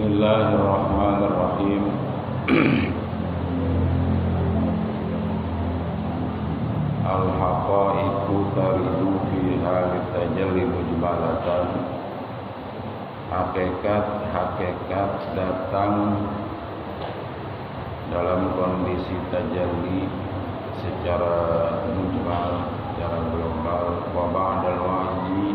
Bismillahirrahmanirrahim. Al-haqaiqu taridu fi halit tajalli mujmalatan. Hakikat datang dalam kondisi tajalli secara mujmal, secara global, wa ba'dal wahyi,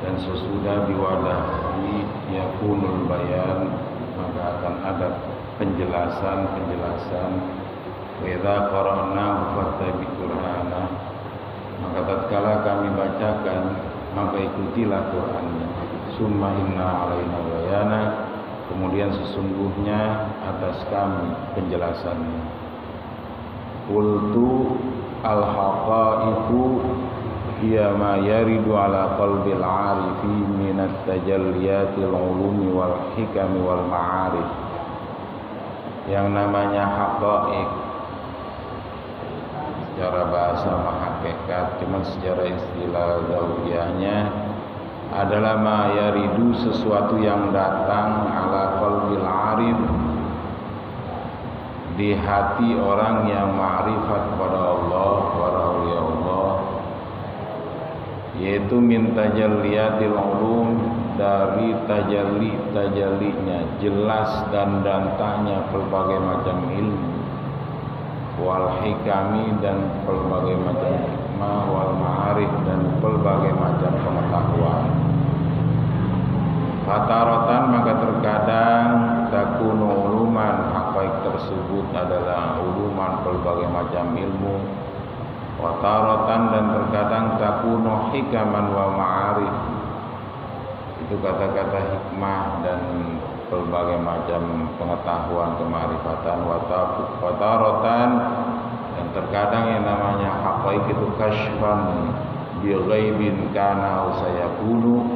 dan sesudah diwadahi yakunul bayan, maka akan ada penjelasan. Wa idza qara'nahu fattabi' qur'ana, maka tatkala kami bacakan maka ikutilah Qur'annya. Summa inna 'alaina bayana, kemudian sesungguhnya atas kami penjelasannya. Qultu al-haqaiqu hiya ma yaridu ala qalbil 'arifi minat tajalliyatil ulumi wal hikami wal ma'arif. Yang namanya haqaiq secara bahasa hakikat, cuma secara istilah gauliyahnya adalah ma yaridu, sesuatu yang datang ala qalbil 'arif, di hati orang yang ma'rifat kepada Allah, para awliya Allah, yaitu min tajalliyatil ulum, dari tajallinya, jelas dan dantanya berbagai macam ilmu, wal hikami, dan berbagai macam hikmah, wal ma'arif, dan berbagai macam pengetahuan. Fataratan, maka terkadang takunu uluman, haqaiq tersebut adalah uluman, berbagai macam ilmu. Wataratan, dan terkadang takunu hikaman wa ma'arif, itu kata-kata hikmah dan berbagai macam pengetahuan, kemarifatan. Wataratan, dan terkadang yang namanya haqaiq itu kashfan bi ghaibin kana sayakunu,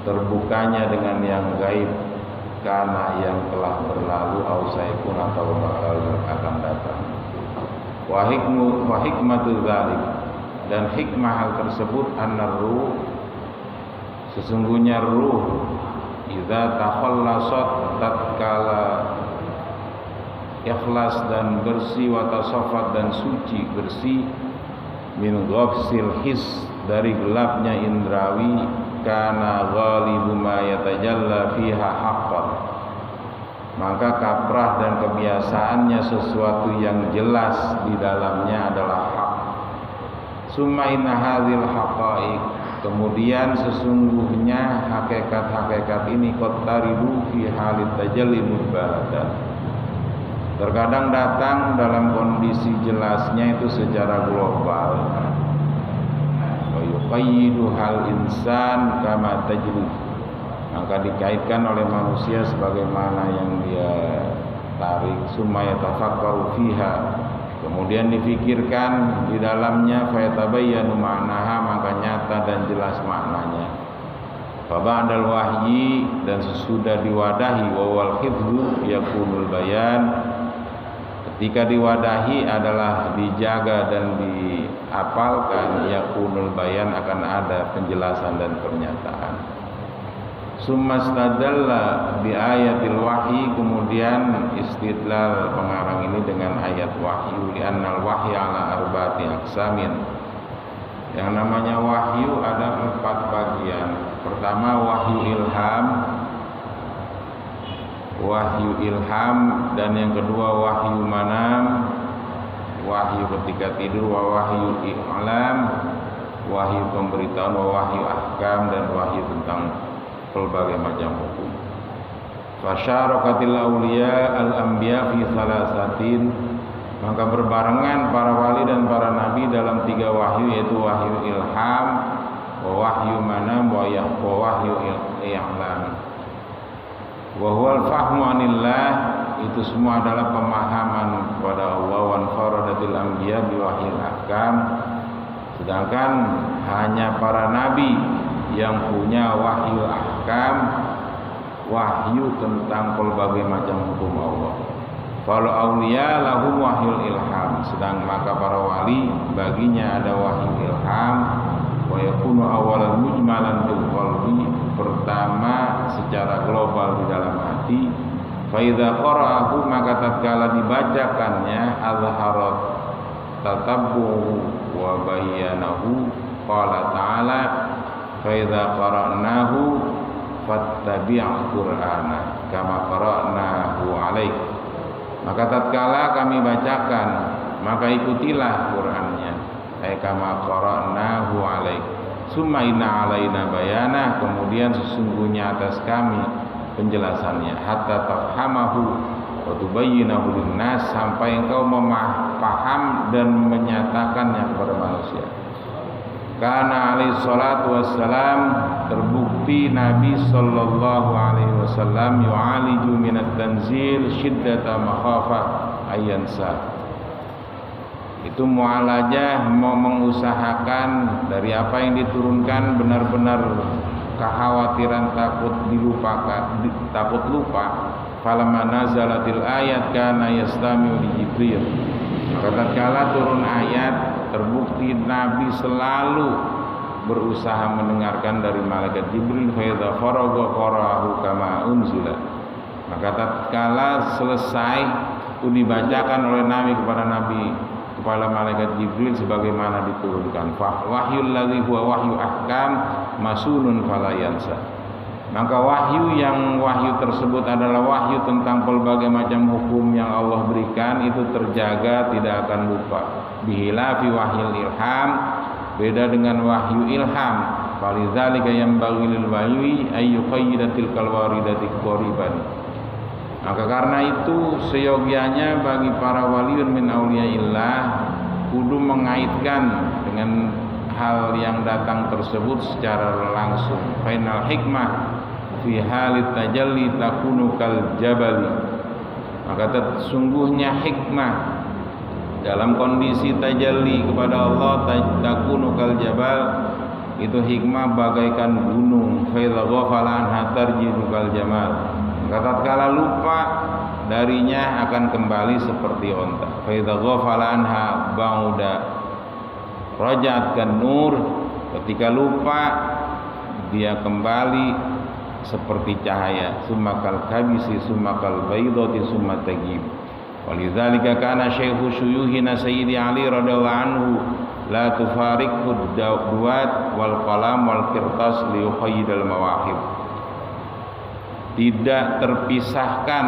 terbukanya dengan yang gaib, karena yang telah berlalu, ausayakun, atau bakal akan datang. Wa hikmatu dzalik, dan hikmah hal tersebut annar ruh, sesungguhnya ruh idza takhallasat, tatkala ikhlas dan bersih, wa tasafat, dan suci bersih, min ghafsil his, dari gelapnya indrawi, kana ghalibu ma yatajalla fiha haqqan, maka kaprah dan kebiasaannya sesuatu yang jelas di dalamnya adalah hak. Summa inna hadzal haqaiq, kemudian sesungguhnya hakikat-hakikat ini qattaridu fi halit tajalli mubalaghatan, terkadang datang dalam kondisi jelasnya itu secara global. Wa yuqayyidu hal insan kama tajri, maka dikaitkan oleh manusia sebagaimana yang dia tarik. Summa yatafakkaru fiha, kemudian difikirkan di dalamnya. Fayatabayyanu ma'naha, maka nyata dan jelas maknanya. Fa ba'dal wahyi, dan sesudah diwadahi, wa wal hifdzu yakunul bayan, ketika diwadahi adalah dijaga dan diapalkan, yakunul bayan, akan ada penjelasan dan pernyataan. Summa stadalla bi ayatil wahyi, kemudian istidlal pengarang ini dengan ayat wahyu. Li annal wahya ala arba'ati aqsamin, yang namanya wahyu ada 4 bagian. Pertama wahyu ilham, dan yang kedua wahyu manam, wahyu ketika tidur, wa wahyu i'lam, wahyu pemberitahuan, wa wahyu ahkam, dan wahyu tentang berbagai macam hukum. Fasyarakatil awliya al-anbiya fi salasatin, maka berbarengan para wali dan para nabi dalam 3 wahyu, yaitu wahyu ilham, wa wahyu manam, wa wahyu i'lam. Wa huwal fahmu anillah, itu semua adalah pemahaman kepada Allah. Wa faradatil anbiya bi wahyil ahkam, sedangkan hanya para nabi yang punya wahyu ahkam, wahyu tentang berbagai macam hukum Allah. Kalau auliya lahum wahyul ilham, sedang maka para wali baginya ada wahyu ilham. Wa yakunu awalan mujmalan fil qalbi, pertama secara global di dalam hati. hati. Fa idza qara'ahu maka tatkala dibacakannya azharat tatabbu wa bayyanahu. Qala ta'ala fa idza qara'nahu fattabi' qur'ana kama qara'nahu 'alaik. Maka tatkala kami bacakan maka ikutilah Qur'annya, kama qara'nahu 'alaik. Summa inna 'alaina bayana, kemudian sesungguhnya atas kami penjelasannya, hatta tafhamahu wa tubayyinahu linnas, sampai engkau memaham dan menyatakannya kepada manusia. Karena alaihi salatu wassalam, terbukti Nabi sallallahu alaihi wasallam yu'aliju minat tanzil syiddata makhafah ayyansa. Itu mu'alajah, mau mengusahakan dari apa yang diturunkan benar-benar kekhawatiran takut dilupakan, takut lupa. Falamma nazalatil ayat kana yastami'u li Jibril. Maka tatkala turun ayat, terbukti Nabi selalu berusaha mendengarkan dari malaikat Jibril. Fa idza faragha qara'ahu kama unzila. Maka tatkala selesai itu dibacakan oleh Nabi kepada malaikat Jibril sebagaimana diturunkan. Fa wahyul ladzi huwa wahyu ahkam masunun fala yansa. Maka wahyu tersebut adalah wahyu tentang berbagai macam hukum yang Allah berikan, itu terjaga, tidak akan lupa. Bihilafi wahyil ilham, beda dengan wahyu ilham. Falidzalika yanbaghi lil wahyi ay yuqayyida tilkal waridati qariban. Maka karena itu seyogianya bagi para waliun min auliyaillah kudu mengaitkan dengan hal yang datang tersebut secara langsung. Final hikmah fi halit tajalli takunu kal jabali. Maka sesungguhnya hikmah dalam kondisi tajalli kepada Allah, takunu kal jabal, itu hikmah bagaikan gunung. Fa idza ghafala anha tarjidu kal jamal. Maka tatkala lupa darinya akan kembali seperti onta. Fa idza ghafala anha ba'uda raja'at kan nur. Ketika lupa dia kembali seperti cahaya. Summakal kabisi summakal baydati summa tagib. Walidzalika kana syaihu syuyuhina sayyidi Ali radhiyallahu anhu la tufariqu duwat wal qalam wal qirtas li yuqayyidal mawahib. Tidak terpisahkan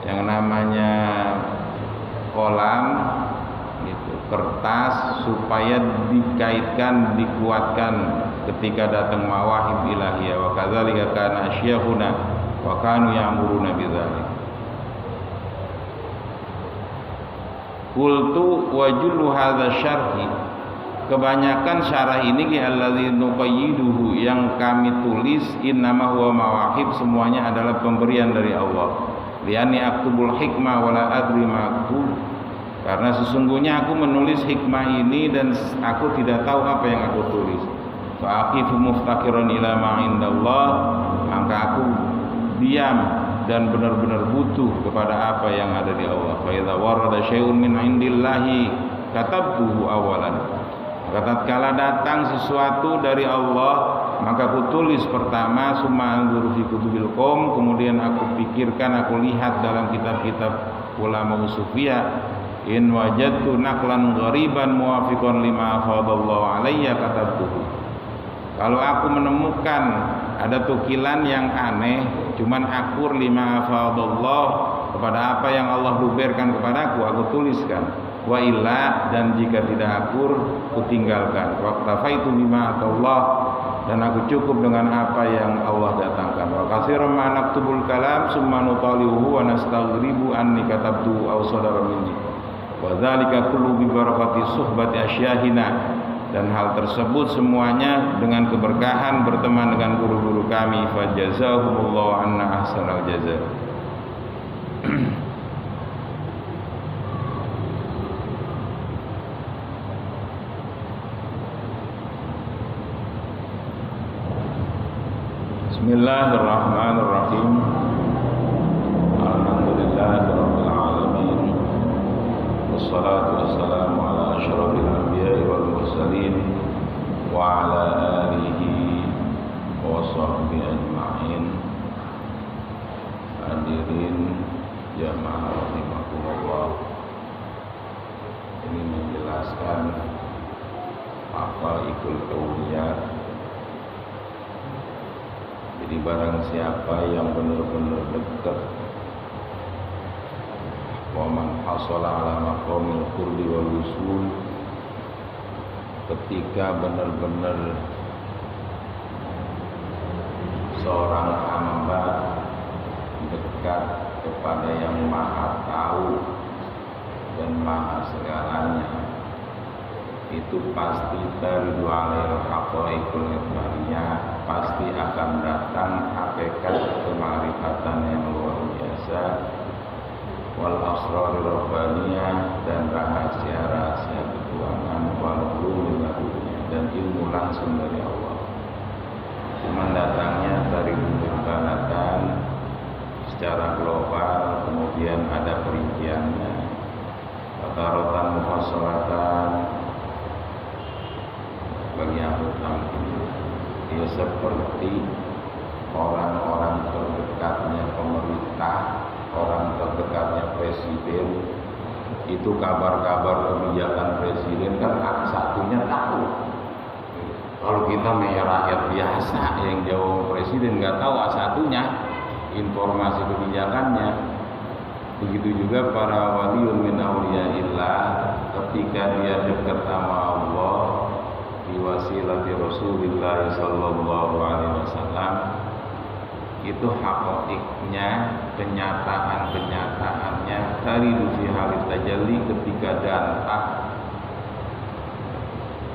yang namanya kolam, kertas, supaya dikaitkan, dikuatkan ketika datang mawahib ilahiyah. Wa kadzalika kana asyakhuna wa kanu ya'muruna bidzalik. Qultu wa jullu hadza syarhi, kebanyakan syarah ini allazi nuqayyiduhu, yang kami tulis innama huwa mawahib, semuanya adalah pemberian dari Allah. Liani aktubul hikmah wala adri ma aktub, karena sesungguhnya aku menulis hikmah ini dan aku tidak tahu apa yang aku tulis. Fa'aqifu muftakiran ila ma indallah, maka aku diam dan benar-benar butuh kepada apa yang ada di Allah. Fa idza warada syai'un min indillahi katabtuhu awalan. Maka tatkala datang sesuatu dari Allah, maka aku tulis pertama. Summa anzuru fi kutubil qaum, kemudian aku pikirkan, aku lihat dalam kitab-kitab ulama usufiyah. In wajadtu naqlan ghariban muwafiqan lima afadallahu alayya katabtuhu. Kalau aku menemukan ada tukilan yang aneh, cuman akur lima afadallah, kepada apa yang Allah luberkan kepadaku, aku tuliskan. Wa illa, dan jika tidak akur, aku tinggalkan. Wa qtafaitu bima atallah, dan aku cukup dengan apa yang Allah datangkan. Wa katsiran ma naktubul kalam summa nutalihu wa nastaghribu anni katabtu aw sadara minni. Wa dzalika kullu bi barakati suhbati asyahina, dan hal tersebut semuanya dengan keberkahan berteman dengan guru-guru kami. Fa jazahumullahu anna ahsanal jazaa. Bismillahirrahmanirrahim. Alhamdulillahirabbil alamin. Wassalatu wassalamu ala asyrafil anbiya'i wal mursalin wa ala alihi wa sahbihi ajma'in. Hadirin jamaah rahimakumullah, ini menjelaskan Haqaiqul Auliya. Jadi barang siapa yang benar-benar dekat, wa man hasala ala maqamil qurbi wal usul, ketika benar-benar seorang hamba dekat kepada yang maha tahu dan maha segalanya, itu pasti taridu alail haqaiqul ikhbariyah, pasti akan datang hakikat kemarifatan yang luar biasa, wal asrar rabbaniyah, dan rahasia-rahasia ketuhanan, wal ulum dan ilmu langsung dari Allah. Cuma datangnya dari pembanatan secara global, kemudian ada perinciannya, tarotan mufassalatan bagi ahli tamkin. Dia seperti orang-orang terdekatnya pemerintah, orang terdekatnya presiden. Itu kabar-kabar kebijakan presiden kan satunya tahu. Kalau kita rakyat biasa yang jauh presiden nggak tahu satunya informasi kebijakannya. Begitu juga para waliun min auliyaillah, ketika dia dekat sama Allah di wasilati Rasulullah sallallahu alaihi wasallam, itu haqaiqnya, kenyataan-kenyataannya taridu fi halit tajalli, ketika datang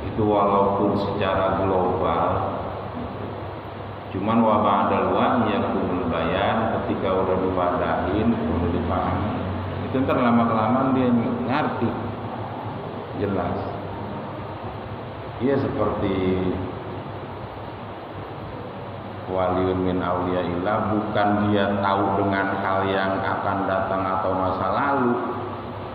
itu walaupun secara global, cuman wa ba'dal wahyi yakunul bayan, ketika udah diwadahin, udah dipahami, itu ntar lama-kelamaan dia ngerti jelas. Ia seperti waliun min auliyaillah, bukan dia tahu dengan hal yang akan datang atau masa lalu,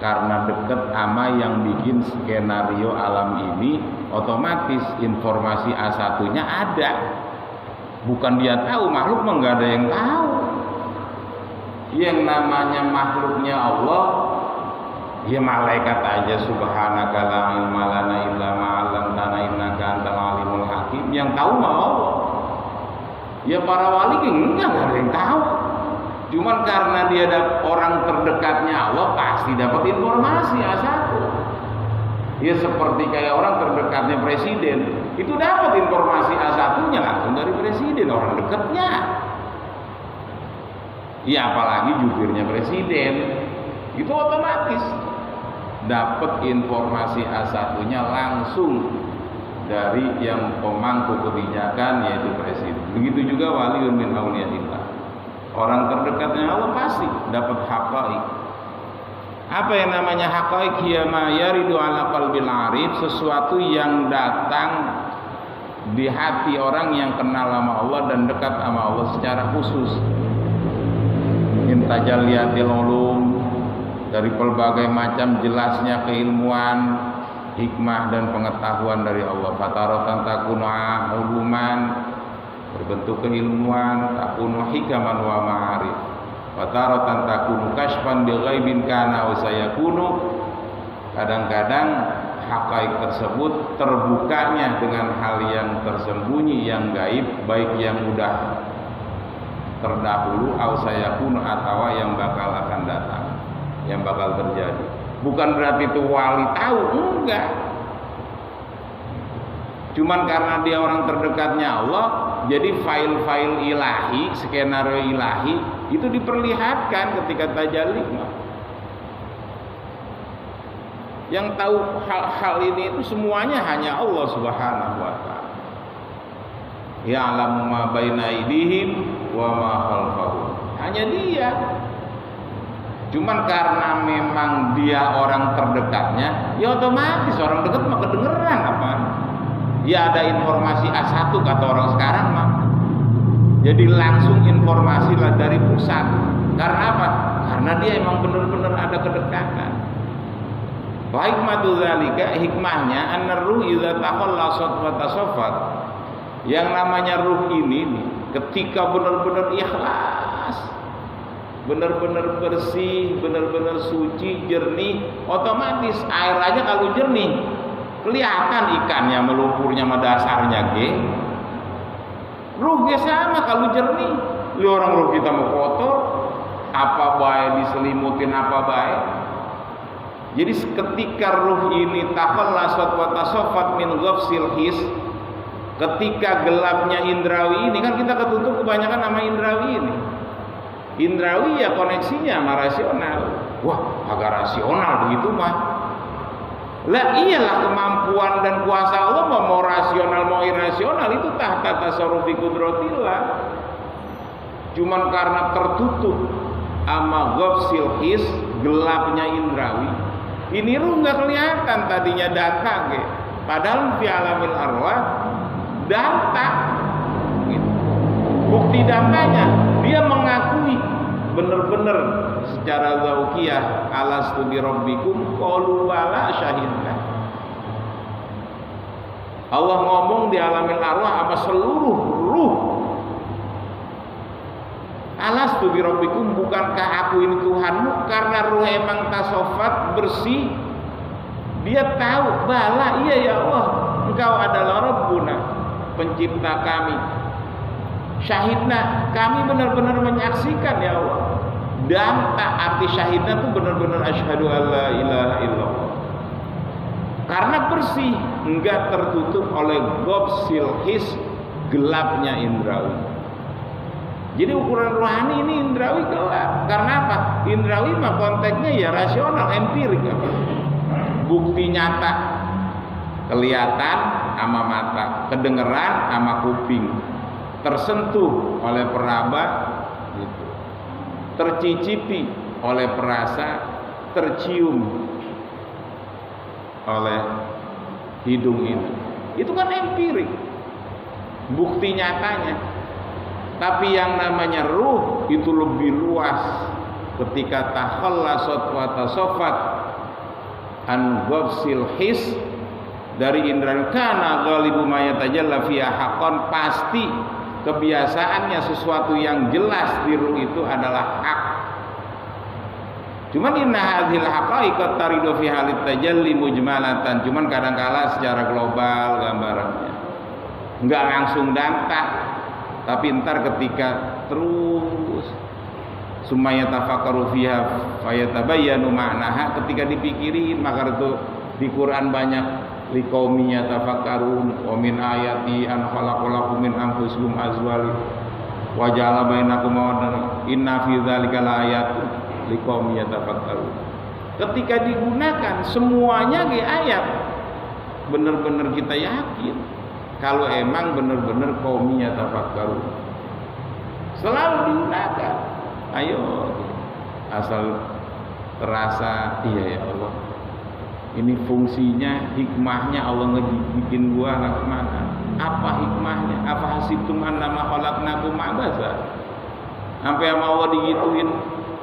karena dekat sama yang bikin skenario alam ini, otomatis informasi A1-nya ada. Bukan dia tahu, makhluk mah nggak ada yang tahu. Yang namanya makhluknya Allah, ya malaikat aja subhanaka la ilma lana illa ma 'allamtana innaka antal alimul hakim, yang tahu mah Allah. Ya para wali enggak ada yang tahu. Cuman karena dia ada orang terdekatnya Allah, pasti dapat informasi A1. Ya seperti kayak orang terdekatnya presiden, itu dapat informasi A1-nya langsung dari presiden, orang dekatnya. Ya apalagi jubirnya presiden, itu otomatis dapat informasi A1-nya langsung dari yang pemangku kebijakan, yaitu presiden. Begitu juga waliun min auliyaillah, orang terdekatnya Allah pasti dapat haqaiq. Apa yang namanya haqaiq? Ya ma yaridu ala qalbil arif, sesuatu yang datang di hati orang yang kenal sama Allah dan dekat sama Allah secara khusus. Intajalliyatil ulum, dari pelbagai macam jelasnya keilmuan, hikmah dan pengetahuan dari Allah. Fataratan takunu uluman, berbentuk keilmuan, takunu hikaman wa ma'arif. Fataratan takunu kashfan bi ghaibin kana wa sayakunu, kadang-kadang haqaiq tersebut terbukanya dengan hal yang tersembunyi, yang gaib, baik yang udah terdahulu au sayakunu, atau yang bakal akan datang, yang bakal terjadi. Bukan berarti itu wali tahu, enggak. Cuman karena dia orang terdekatnya Allah, jadi file-file ilahi, skenario ilahi itu diperlihatkan ketika tajalli. Yang tahu hal-hal ini itu semuanya hanya Allah Subhanahu wa taala. Ya'lamu ma baina aydihim wa ma khalfahum. Hanya dia. Cuman karena memang dia orang terdekatnya, ya otomatis orang dekat mah kedengeran apa? Ya ada informasi A1 kata orang sekarang mah. Jadi langsung informasi lah dari pusat. Karena apa? Karena dia emang benar-benar ada kedekatan. Wa hikmatu dzalika, hikmahnya an-ruh idza takhallasat wa tasaffat. Yang namanya ruh ini nih, ketika benar-benar ikhlas, benar-benar bersih, benar-benar suci, jernih. Otomatis air aja kalau jernih kelihatan ikannya, melumpurnya sama dasarnya ge. Ruh ge sama kalau jernih. Li orang ruh kita mau kotor, apa baik diselimutin apa baik. Jadi ketika ruh ini takhallasat wa tasaffat min ghafsil his, ketika gelapnya indrawi ini, kan kita ketutup kebanyakan sama indrawi ini. Indrawi ya koneksinya sama rasional. Wah, agak rasional begitu mah. Lah iyalah kemampuan dan kuasa Allah mau rasional mau irasional itu tahta tasarrufi qudratillah. Cuman karena tertutup sama ghafsil his, gelapnya indrawi. Ini ruh nggak kelihatan tadinya data ge. Padahal fi alamil arwah data. Gitu. Bukti datanya dia mengakui benar-benar secara zauqiyah alastu bi rabbikum qalu wala syahidna. Allah ngomong di alamil arwah sama seluruh ruh. Alastu bi rabbikum, bukankah aku ini Tuhanmu? Karena ruh emang tasofat bersih, dia tahu bala iya ya Allah, engkau adalah Rabbuna, pencipta kami. Syahidna, kami benar-benar menyaksikan ya Allah. Dan tak arti syahidna itu benar-benar asyhadu alla ilaha illallah. Karena bersih, enggak tertutup oleh ghafsil his, gelapnya indrawi. Jadi ukuran rohani ini indrawi gelap. Karena apa? Indrawi mah konteksnya ya rasional, empirik apa? Bukti nyata, kelihatan sama mata, kedengeran sama kuping, tersentuh oleh peraba, gitu. Tercicipi oleh perasa, tercium oleh hidung ini. Itu kan empirik, bukti nyatanya. Tapi yang namanya ruh itu lebih luas. Ketika takhallasat wa tasaffat an ghafsil his, dari indra kana ghalibu ma yatajalla fiha haqqan, pasti kebiasaannya sesuatu yang jelas di ruh itu adalah hak. Cuman inna hadhil haqaiqat taridu fi halit tajalli mujmalatan, cuman kadang-kala secara global gambarannya enggak langsung danta. Tapi ntar ketika terus sumaya tafakkaru fiha fayatabayyanu ma'naha, ketika dipikirin, maka itu di Quran banyak liqaumi yatafakkarun wa min ayati an khalaqalakum min anfusikum azwajan wa ja'ala bainakum mawaddah inna fi dzalika laayatun liqaumi yatafakkarun. Ketika digunakan semuanya ge ayat, benar-benar kita yakin kalau emang benar-benar qaumiyah tafakkaru, selalu digunakan. Ayo, asal terasa iya ya Allah, ini fungsinya, hikmahnya Allah ngebikin gua anak kemana? Apa hikmahnya? Apa hasibtum annama khalaqnakum abasa? Sampai sama Allah digituin,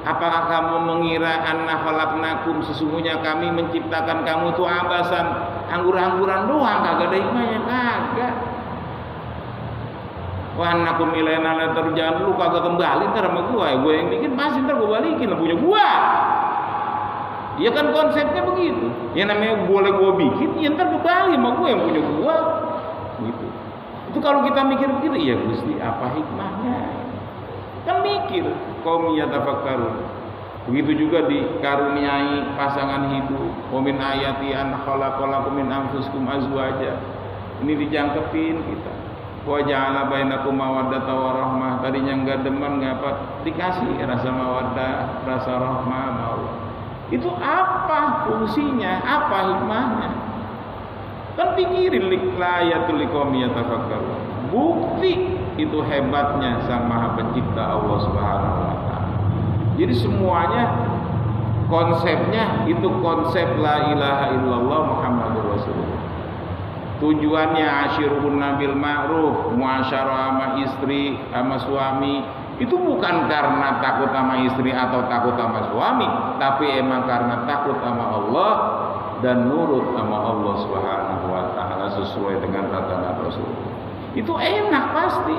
apakah kamu mengira anna khalaqnakum, sesungguhnya kami menciptakan kamu itu abasan, anggur-angguran doang, kagak ada hikmahnya, kagak. Wa annakum ilaina la tarja'un, lu kagak kembali ntar sama gua, ya gua yang bikin pasti ntar gua balikin, lah punya gua. Ya kan konsepnya begitu. Ya namanya boleh gua bikin, ya ntar gua balik sama gua yang punya gua. Gitu. Itu kalau kita mikir begitu, ya Gusti apa hikmahnya? Kan mikir, qaumiyah tafakkarun. Begitu juga dikaruniai pasangan hidup, wa min ayati an khalaqalakum min anfusikum azwaja. Ini dijangkepin kita. Wa ja'ala bainakum mawaddata wa rahmah. Tadinya enggak demen, enggak apa, dikasih rasa mawaddah, rasa rahmah sama Allah. Itu apa fungsinya? Apa hikmahnya? Kan pikirin layatul liqaumi yatafakkarun. Bukti itu hebatnya Sang Maha Pencipta Allah Subhanahu wa taala. Jadi semuanya konsepnya itu konsep la ilaha illallah Muhammadur Rasulullah. Tujuannya asyirun bil ma'ruf, muasyarah sama istri, sama suami. Itu bukan karena takut sama istri atau takut sama suami, tapi emang karena takut sama Allah dan nurut sama Allah Subhanahu wa taala sesuai dengan tatanan Rasul. Itu enak pasti.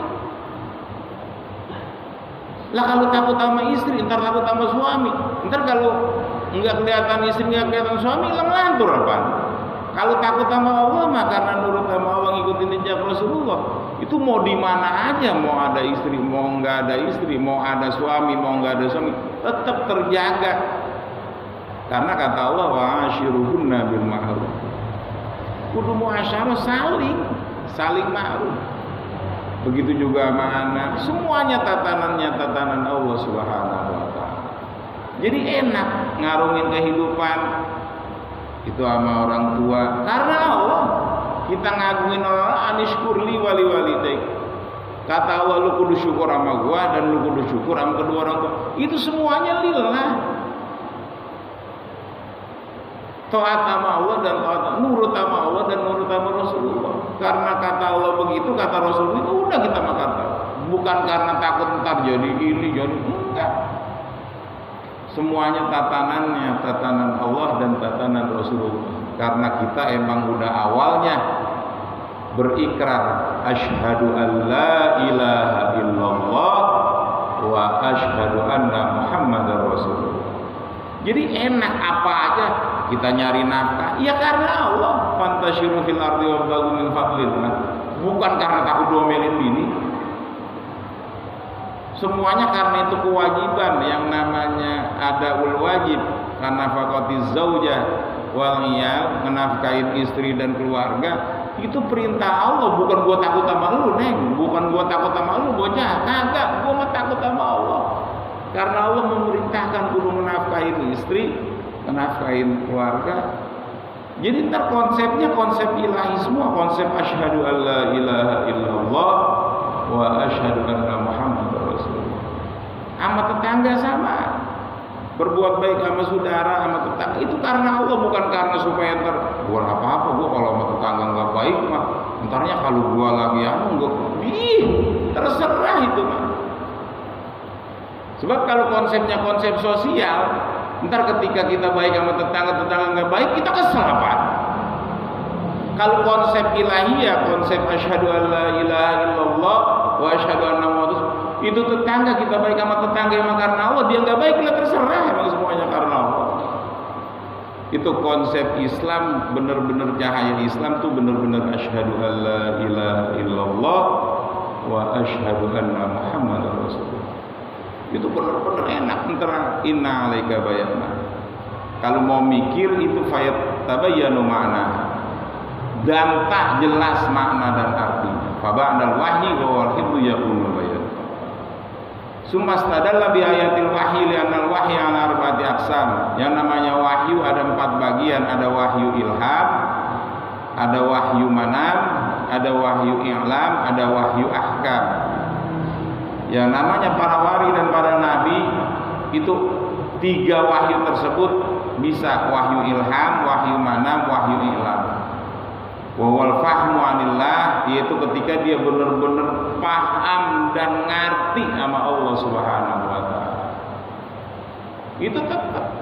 Lah kalau takut sama istri, ntar takut sama suami. Ntar kalau enggak kelihatan istri, enggak kelihatan suami, hilang lantur apaan? Kalau takut sama Allah mah karena nurut sama Allah, ngikutin jejak Rasulullah. Itu mau di mana aja, mau ada istri, mau enggak ada istri, mau ada suami, mau enggak ada suami, tetap terjaga. Karena kata Allah, wa'ashiruhunna bil ma'ruf. Kudu muasyarah, saling ma'ruf. Begitu juga sama anak, semuanya tatanan Allah Subhanahu wa taala. Jadi enak ngarungin kehidupan itu sama orang tua karena Allah. Kita ngagungin orang, anishkurli wali walidaik. Kata Allah, lu kudu syukur sama gua dan lu kudu syukur sama kedua orang tua. Itu semuanya lillah. Taat sama Allah dan nurut sama Allah dan nurut sama Rasulullah. Karena kata Allah begitu, kata Rasulullah itu udah kita makan. Bukan karena takut ntar jadi ini, jadi enggak. Semuanya tatanan Allah dan tatanan Rasulullah. Karena kita emang udah awalnya berikrar asyhadu an la ilaha illallah wa asyhadu anna muhammadar rasulullah. Jadi enak apa aja kita nyari nafkah ya karena Allah. Fantasyiru fil ardi wabtaghu min fadlillah. Bukan karena takut domelin bini. Semuanya karena itu kewajiban yang namanya adaul wajib, karena nafaqatiz zaujah wal iyal, menafkahin istri dan keluarga. Itu perintah Allah, bukan gua takut sama lu, Neng. Bukan gua takut sama lu, bocah. Kagak, gua mah takut sama Allah. Karena Allah memerintahkan kudu menafkahin istri, menafkahin keluarga. Jadi ntar konsepnya konsep ilahi semua, konsep asyhadu an la ilaha illallah wa asyhadu anna muhammadar rasulullah. Sama tetangga sama. Berbuat baik sama saudara, sama tetangga itu karena Allah, bukan karena supaya ntar gua apa-apa, gua kalau sama tetangga nggak baik mah entarnya kalau gua lagi gua terserah itu mah. Sebab kalau konsepnya konsep sosial, ntar ketika kita baik sama tetangga nggak baik, kita kesel apa? Kalau konsep ilahiyah, konsep asyhadu an la ilaha illallah wa asyhadu anna muhammadar itu tetangga kita baik sama tetangga emang karena Allah, dia nggak baik kita terserah, emang semuanya karena Allah. Itu konsep Islam, benar-benar cahaya Islam tuh benar-benar asyhadu an la ilaha illallah wa asyhadu anna muhammadar rasulullah. Itu benar-benar enak, antara inna alaika bayana. Kalau mau mikir itu fayat tabayyanu ma'na. Dan tak jelas makna dan artinya. Fa ba'dal wahyi wa wal hibdu yakunu bayan. Summa stadalla bi ayatil wahyi li anal wahyi ala arba'ati aqsam. Yang namanya wahyu ada 4 bagian, ada wahyu ilham, ada wahyu manam, ada wahyu i'lam, ada wahyu ahkam. Yang namanya para wali dan para nabi itu 3 wahyu tersebut bisa wahyu ilham, wahyu manam, wahyu i'lam. Wawal fahmu anillah, yaitu ketika dia benar-benar paham dan ngerti sama Allah Subhanahu wa taala. Itu tetap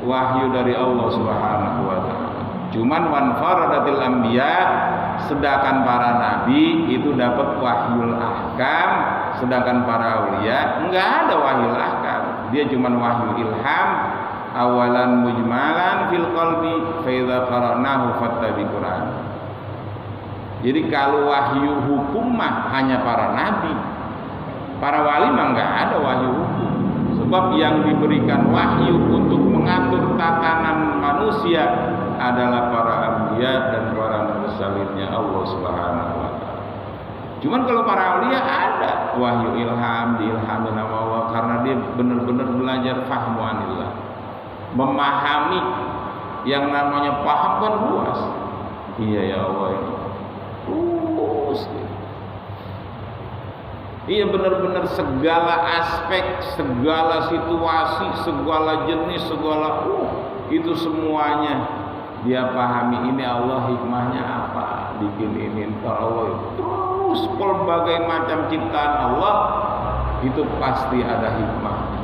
wahyu dari Allah Subhanahu wa taala. Cuman wan faradatil anbiya, sedangkan para nabi itu dapat wahyul ahkam, sedangkan para auliya enggak ada wahyul ahkam. Dia cuman wahyu ilham, awalan mujmalan fil qalbi fa idza qara'nahu fattabi Qur'an. Jadi kalau wahyu hukum mah hanya para nabi. Para wali mah enggak ada wahyu hukum. Sebab yang diberikan wahyu untuk mengatur tatanan manusia adalah para anbiya dan para mursalinnya Allah Subhanahu wa taala. Cuman kalau para auliya ada wahyu ilham, diilhami nama Allah karena dia benar-benar belajar fahmu anillah. Memahami yang namanya paham kan luas. Iya ya Allah ini luas. Iya benar-benar segala aspek, segala situasi, segala jenis, segala itu semuanya dia pahami. Ini Allah hikmahnya apa? Bikin ini Allah itu terus berbagai macam ciptaan Allah itu pasti ada hikmahnya.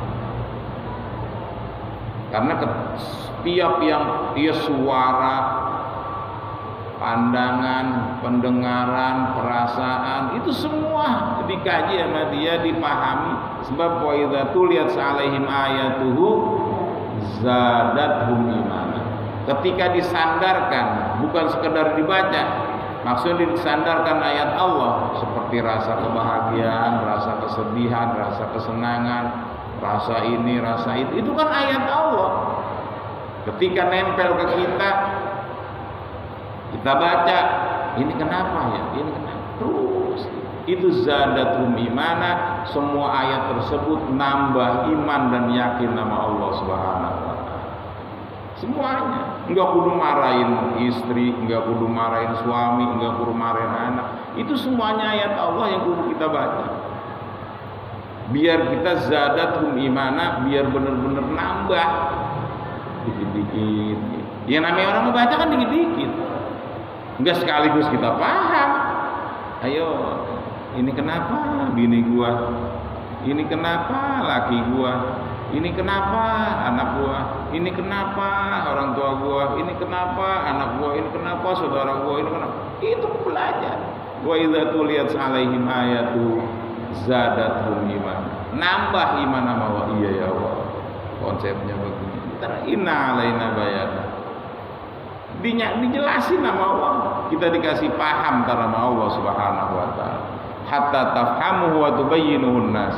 Karena setiap yang dia suara pandangan, pendengaran, perasaan, itu semua dikaji sama dia, dipahami. Sebab wa idza tuliyat 'alaihim ayatuhu zadathum imana. Ketika disandarkan, bukan sekedar dibaca, maksudnya disandarkan ayat Allah seperti rasa kebahagiaan, rasa kesedihan, rasa kesenangan, rasa ini, rasa itu kan ayat Allah. Ketika nempel ke kita baca, ini kenapa ya? Ini kenapa? Terus itu zadatum imana, semua ayat tersebut nambah iman dan yakin nama Allah Subhanahu wa taala. Semuanya. Enggak kudu marahin istri, enggak kudu marahin suami, enggak kudu marahin anak. Itu semuanya ayat Allah yang kudu kita baca. Biar kita zadatum imana, biar benar-benar nambah dikit-dikit. Ya namanya orang membaca kan dikit-dikit. Enggak sekaligus kita paham. Ayo, ini kenapa bini gua? Ini kenapa laki gua? Ini kenapa anak gua? Ini kenapa orang tua gua? Ini kenapa anak gua? Ini kenapa saudara gua? Ini kenapa? Itu belajar. Wa idza tuliyat 'alaihim ayatu zadathum iman. Nambah iman sama Allah. Iya ya Allah. Konsepnya begini. Inna alaina bayan. Dijelasin nama Allah, kita dikasih paham karena Allah Subhanahu wa taala. Hatta tafhamuhu wa tubayyinuhu nas.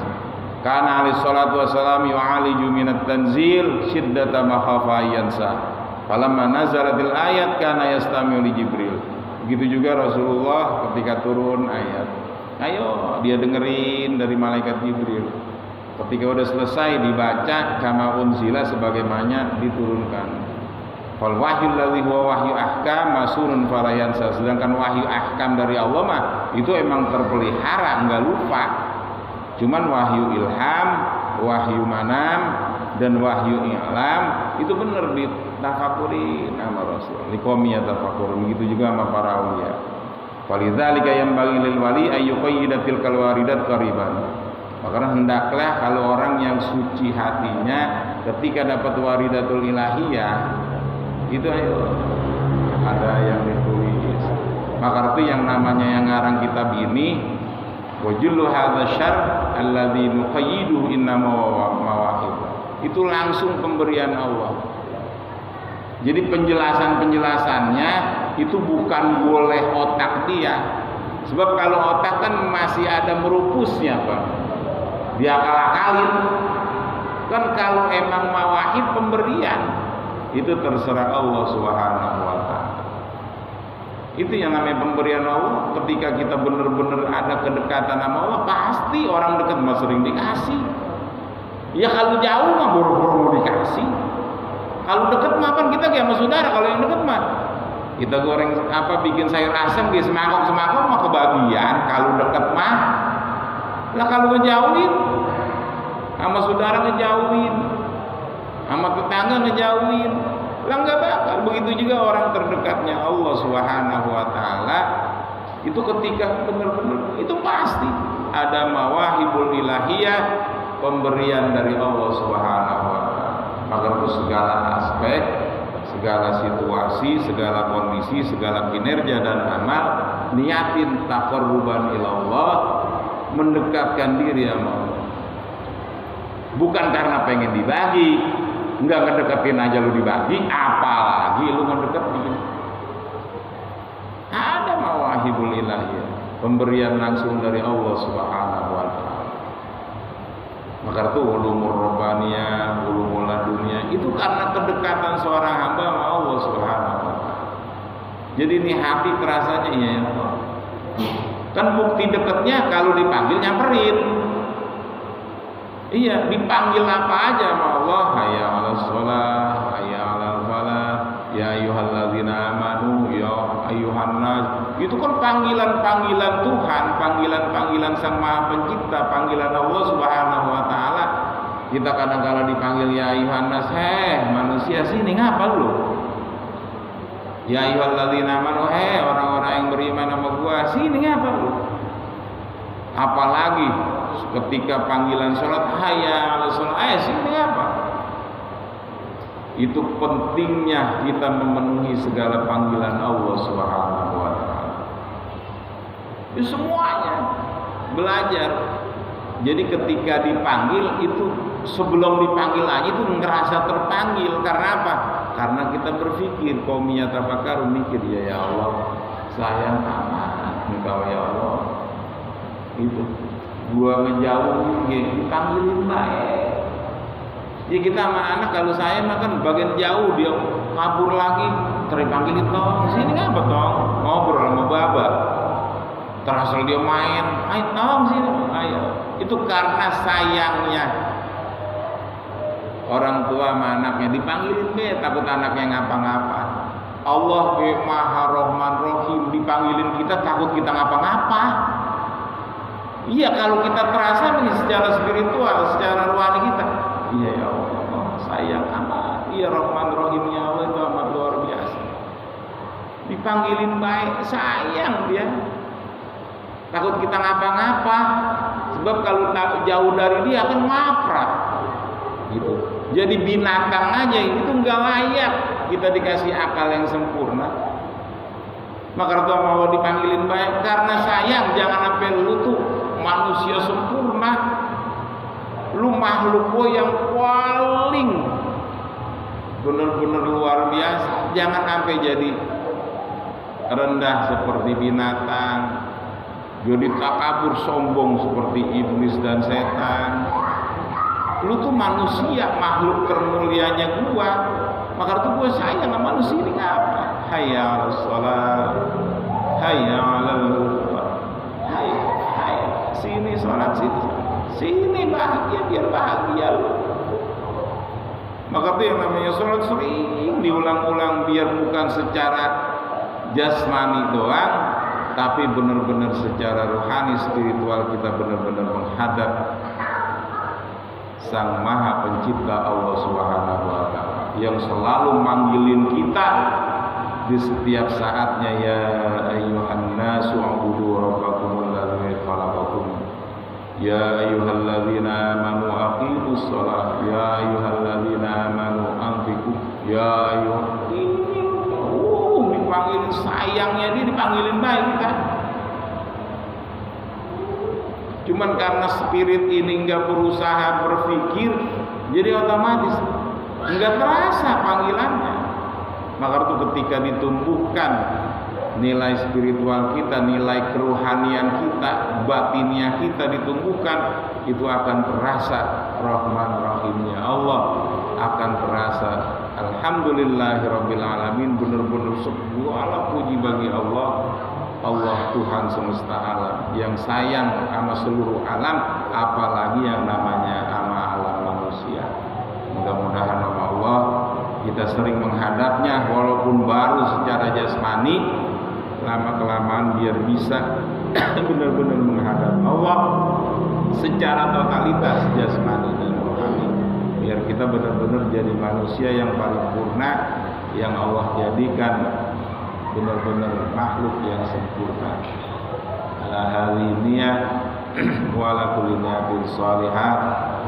Kana alaihi salatu wassalam yu'aliju minat tanzil shiddata ma khafa yansa. Falamma nazalatil ayat kana yastami'u li Jibril. Begitu juga Rasulullah ketika turun ayat. Ayo dia dengerin dari malaikat Jibril. Ketika udah selesai dibaca kama unzila sebagaimana diturunkan. Fal wahyu alladzi huwa wahyu ahkam masurun falayansa. Sedangkan wahyu ahkam dari Allah mah itu emang terpelihara, enggak lupa. Cuman wahyu ilham, wahyu manam dan wahyu i'lam itu benar ditafakurin sama Rasul. Liqomiyah tafakur. Begitu juga sama para auliya. Walidzalika yanbaghi lil wali ayyuqayyida tilkal waridat qariban. Maka hendaklah kalau orang yang suci hatinya ketika dapat waridatul ilahiyah itu ayo ada yang ditulis. Maka itu yang namanya yang ngarang kitab ini wajullu hadza syarr alladzi nuqayyidu innama mawahib. Itu langsung pemberian Allah. Jadi penjelasannya itu bukan boleh otak dia. Sebab kalau otak kan masih ada merupusnya, Pak. Dia akal-akalin. Kan kalau emang mawahib pemberian itu terserah Allah Subhanahu wa taala. Itu yang namanya pemberian Allah. Ketika kita benar-benar ada kedekatan sama Allah, pasti orang dekat mah sering dikasih. Ya kalau jauh mah buru-buru mau dikasih. Kalau dekat mah kan kita kayak sama saudara. Kalau yang dekat mah kita goreng bikin sayur asam di semangkok mah kebagian. Kalau dekat mah lah, kalau ngejauhin sama saudara ngejauhin, sama tetangga ngejauhin, lah nggak bakal. Begitu juga orang terdekatnya Allah Subhanahu wa taala itu ketika benar-benar itu pasti ada mawahibul ilahiyah, pemberian dari Allah Subhanahu wa taala. Maka itu segala aspek, segala situasi, segala kondisi, segala kinerja dan amal niatin taqarruban ilallah, mendekatkan diri sama Allah. Bukan karena pengen dibagi. Enggak ngedeketin aja lu dibagi, apalagi lu ngedeketin. Ada mawahibul ilahiyah, pemberian langsung dari Allah Subhanahu wa taala. Maka itu ulumur robbaniyah, ulumul ladunya itu karena kedekatan seorang hamba sama Allah Subhanahu wa taala. Jadi ini hati terasanya ya Allah. Kan bukti dekatnya kalau dipanggil nyamperin. Iya, dipanggil apa aja sama Allah, hayya 'alas shalah, hayya 'alal falah, ya ayyuhalladzina amanu, ya ayyuhan nas. Itu kan panggilan-panggilan Tuhan, panggilan-panggilan Sang Maha Pencipta, panggilan Allah Subhanahu wa taala. Kita kadang-kala dipanggil ya ayyuhan nas, manusia sini ngapa lu? Ya ayyuhalladzina amanu, orang-orang yang beriman sama gua, sini ngapa lu? Apalagi ketika panggilan sholat hayya 'alas shalah, sini apa? Itu pentingnya kita memenuhi segala panggilan Allah Subhanahu wa taala. Itu semuanya belajar. Jadi ketika dipanggil itu, sebelum dipanggil aja itu ngerasa terpanggil. Karena apa? Karena kita berpikir, qaumiyah tafakkaru, mikir, ya Allah, sayang amat Engkau ya Allah. Itu gua ngejauh dipanggilin baik. Ya kita sama anak kalau saya makan bagian jauh dia kabur lagi, terpanggilin tong, sini ngapa tong? Ngobrol sama baba. Terasal dia main, ayo tong sini, ayo. Itu karena sayangnya orang tua sama anaknya, dipanggilin be, takut anaknya ngapa-ngapa. Allah be Maha Rahman Rahim, dipanggilin kita takut kita ngapa-ngapa. Iya, kalau kita terasa nih secara spiritual, secara rohani kita, iya ya Allah, sayang amat. Iya, Rahman Rahimnya Allah itu amat luar biasa. Dipanggilin baik, sayang dia. Takut kita ngapa-ngapa. Sebab kalau jauh dari dia akan ngaprak. Gitu. Jadi binatang aja itu nggak layak kita dikasih akal yang sempurna. Maka Rasulullah mau dipanggilin baik karena sayang. Jangan sampai lu tuh manusia sempurna, lu makhluk yang paling benar-benar luar biasa. Jangan sampai jadi rendah seperti binatang, jadi takabur sombong seperti iblis dan setan. Lu tuh manusia, makhluk termulianya gua. Maka itu gua sayang sama manusia ini ngapa? Hayya 'alas shalah, hayya 'alal hayya, sini sholat, sini bahagia, biar bahagia lu. Maka itu yang namanya sholat sering diulang-ulang, biar bukan secara jasmani doang, tapi benar-benar secara rohani, spiritual kita benar-benar menghadap Sang Maha Pencipta Allah Subhanahu wa taala yang selalu manggilin kita di setiap saatnya, ya ayyuhan nasu ubudu rabbakumul ladzi khalaqakum, ya ayyuhalladzina amanu aqimus shalah, ya ayyuhalladzina amanu anfiqu, ya dipanggilin sayangnya dia, dipanggilin baik kita. Cuman karena spirit ini enggak berusaha berpikir, jadi otomatis enggak terasa panggilannya. Maka itu ketika ditumbuhkan nilai spiritual kita, nilai kerohanian kita, batiniah kita ditumbuhkan, itu akan terasa Rahman Rahimnya Allah, akan terasa alhamdulillahirabbil alamin, benar-benar segala puji bagi Allah. Allah Tuhan semesta alam yang sayang sama seluruh alam, apalagi yang namanya sama alam manusia. Mudah-mudahan sama Allah kita sering menghadapnya, walaupun baru secara jasmani, lama-kelamaan biar bisa benar-benar menghadap Allah secara totalitas jasmani dan rohani, biar kita benar-benar jadi manusia yang paripurna, yang Allah jadikan benar-benar makhluk yang sempurna. Ala haliniyah wa ala kulli niyatin salihah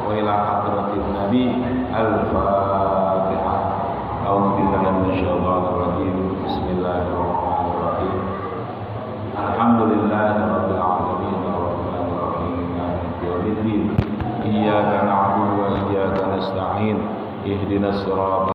wa ila hadratin nabi. Al-Fatihah. A'udzu billahi minasyaitonir rajim. Bismillahirrahmanirrahim. Alhamdulillahirabbil alamin arrahmanir rahim maliki yaumiddin. Iyyaka na'budu wa iyyaka nasta'in. Ihdinas siratal